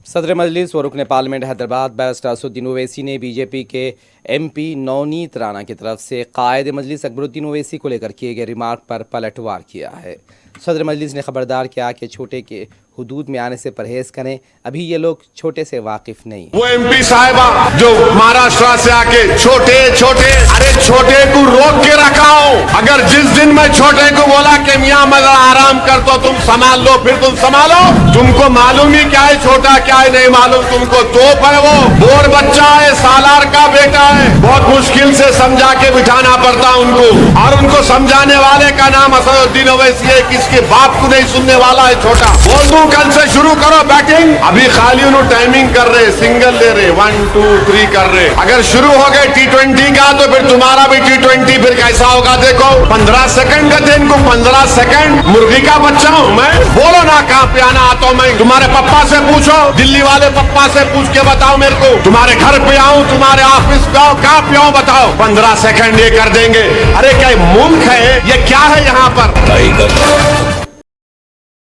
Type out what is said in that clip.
सदर मजलिस व रुकन पार्लियामेंट हैदराबाद बैरिस्टर असदुद्दीन ओवैसी ने बीजेपी के MP नवनीत राणा की तरफ से कायद मजलिस अकबरुद्दीन ओवैसी को लेकर किए गए रिमार्क पर पलटवार किया है। सदर मजलिस ने खबरदार किया कि छोटे के हुदूद में आने से परहेज करें, अभी ये लोग छोटे से वाकिफ नहीं। वो MP साहिबा जो महाराष्ट्र से आके छोटे छोटे अरे छोटे को रोक के रखा हो। अगर जिस दिन मैं छोटे को बोला कि मियाँ मगर आराम कर तो तुम संभाल लो, फिर तुम संभालो। तुमको मालूम ही क्या है छोटा क्या है नहीं मालूम तुमको। तोप है वो, बोर बच्चा है, सालार का बेटा है। बहुत मुश्किल से समझा के बिठाना पड़ता उनको, और उनको समझाने वाले का नाम असदुद्दीन ओवैसी है। किसके बाप को नहीं सुनने वाला है छोटा। बोल दूं कल से शुरू करो बैटिंग। अभी खाली उन्होंने टाइमिंग कर रहे, सिंगल ले रहे, 1 2 3 कर रहे। अगर शुरू हो गए T20 का तो फिर तुम्हारा भी T20 फिर कैसा होगा देखो। 15 सेकंड का दिन को 15 सेकंड मुर्गी का बच्चा हूँ मैं। बोलो ना कहाँ पे आना आता हूँ मैं। तुम्हारे पप्पा से पूछो, दिल्ली वाले पप्पा से पूछ के बताओ मेरे को। तुम्हारे घर पे आऊँ, तुम्हारे ऑफिस पे आऊँ, कहाँ पे आऊँ बताओ। 15 सेकंड ये कर देंगे। अरे क्या मुल्क है ये, क्या है यहाँ पर।